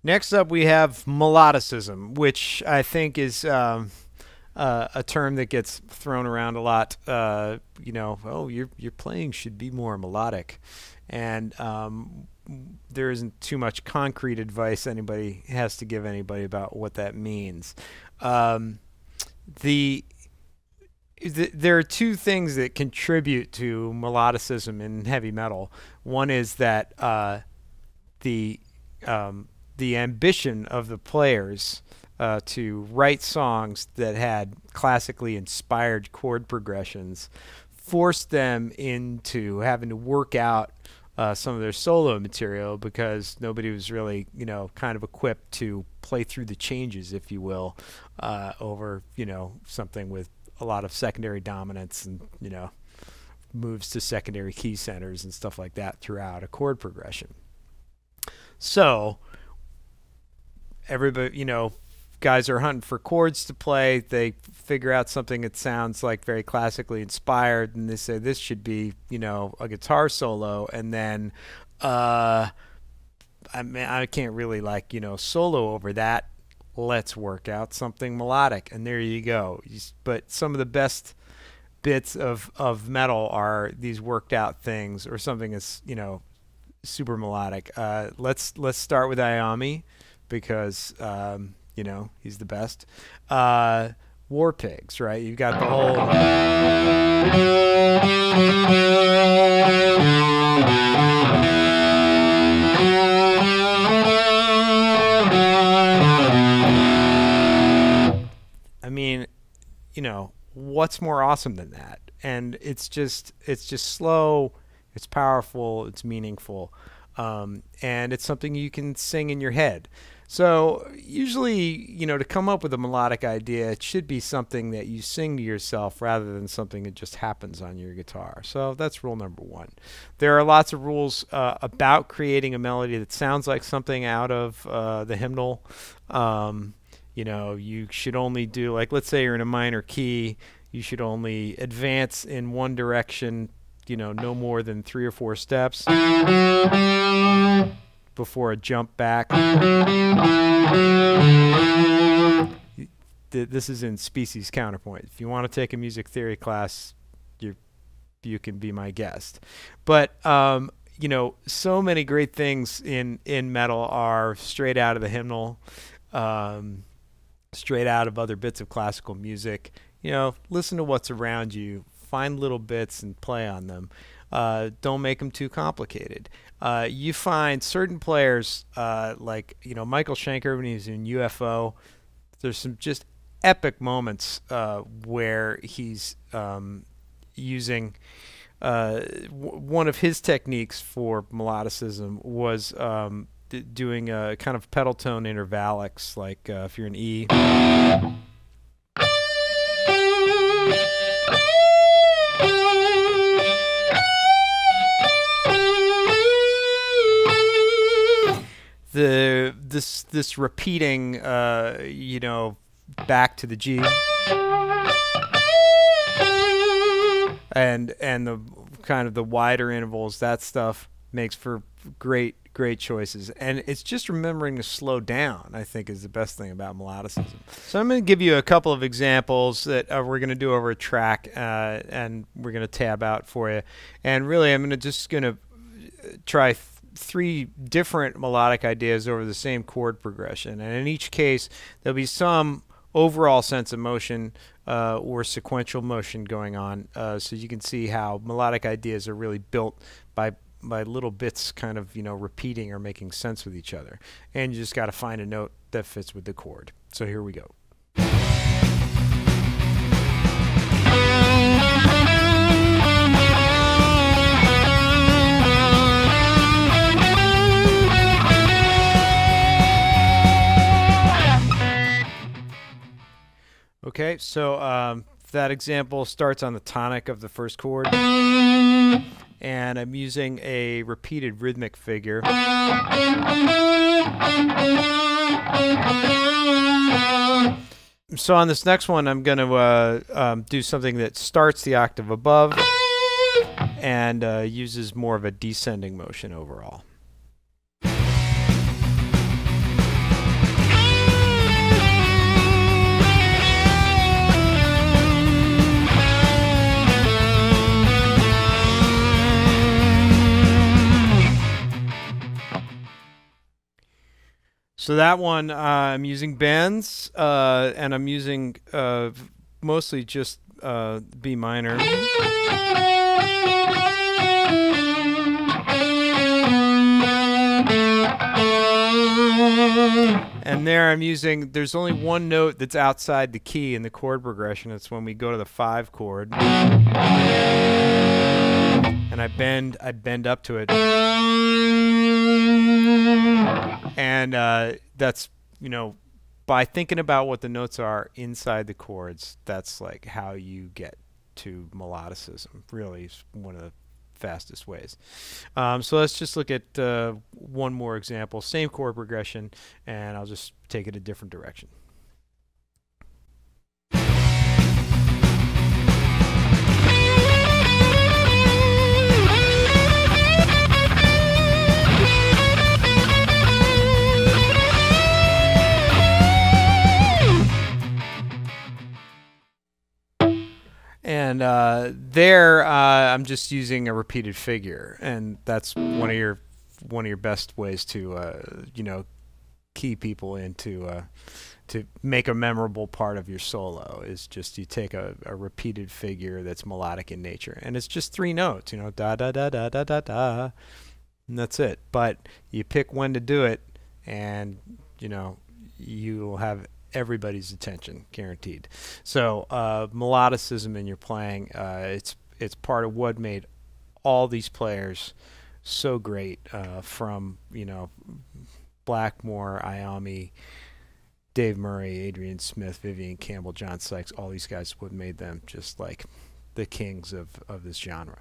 Next up, we have melodicism, which I think is a term that gets thrown around a lot. Oh, your playing should be more melodic, and there isn't too much concrete advice anybody has to give anybody about what that means. Um, the there are two things that contribute to melodicism in heavy metal. One is that the the ambition of the players to write songs that had classically inspired chord progressions forced them into having to work out some of their solo material because nobody was really, kind of equipped to play through the changes, if you will, over, something with a lot of secondary dominance and, moves to secondary key centers and stuff like that throughout a chord progression. So everybody, guys are hunting for chords to play. They figure out something that sounds like very classically inspired, and they say this should be, a guitar solo. And then, I can't really solo over that. Let's work out something melodic, and there you go. But some of the best bits of metal are these worked out things, or something that's super melodic. Let's start with Ayami because he's the best. War Pigs, right? You've got the whole. I mean, what's more awesome than that? And it's just slow, it's powerful, it's meaningful, and it's something you can sing in your head. So usually, to come up with a melodic idea, it should be something that you sing to yourself rather than something that just happens on your guitar. So that's rule number one. There are lots of rules about creating a melody that sounds like something out of the hymnal. You should only do, like, let's say you're in a minor key, you should only advance in one direction, no more than 3 or 4 steps before a jump back. This is in Species Counterpoint. If you want to take a music theory class, you can be my guest. But so many great things in metal are straight out of the hymnal, straight out of other bits of classical music. Listen to what's around you, find little bits and play on them. Don't make them too complicated. You find certain players, like Michael Schenker when he's in UFO. There's some just epic moments where he's using one of his techniques for melodicism was doing a kind of pedal tone intervallics, like if you're in E. This repeating, back to the G, and the kind of the wider intervals, that stuff makes for great choices. And it's just remembering to slow down, I think, is the best thing about melodicism. So I'm going to give you a couple of examples that we're going to do over a track, and we're going to tab out for you. And really, I'm just going to try 3 different melodic ideas over the same chord progression, and in each case there'll be some overall sense of motion or sequential motion going on, so you can see how melodic ideas are really built by little bits kind of repeating or making sense with each other, and you just got to find a note that fits with the chord. So here we go. Okay, so that example starts on the tonic of the first chord, and I'm using a repeated rhythmic figure. So on this next one, I'm going to do something that starts the octave above and uses more of a descending motion overall. So that one, I'm using bends, and I'm using mostly just B minor. And there I'm using, there's only one note that's outside the key in the chord progression. It's when we go to the 5 chord. And I bend up to it. And that's, you know, by thinking about what the notes are inside the chords, that's like how you get to melodicism. Really is one of the fastest ways. So let's just look at one more example. Same chord progression, and I'll just take it a different direction. And there, I'm just using a repeated figure, and that's one of your best ways to you know, key people into to make a memorable part of your solo. Is just you take a repeated figure that's melodic in nature, and it's just 3 notes, you know, da da da da da da da, and that's it. But you pick when to do it, and you know, you'll have everybody's attention, guaranteed. So melodicism in your playing, it's part of what made all these players so great, from, you know, Blackmore, Iommi, Dave Murray, Adrian Smith, Vivian Campbell, John Sykes, all these guys, what made them just like the kings of this genre.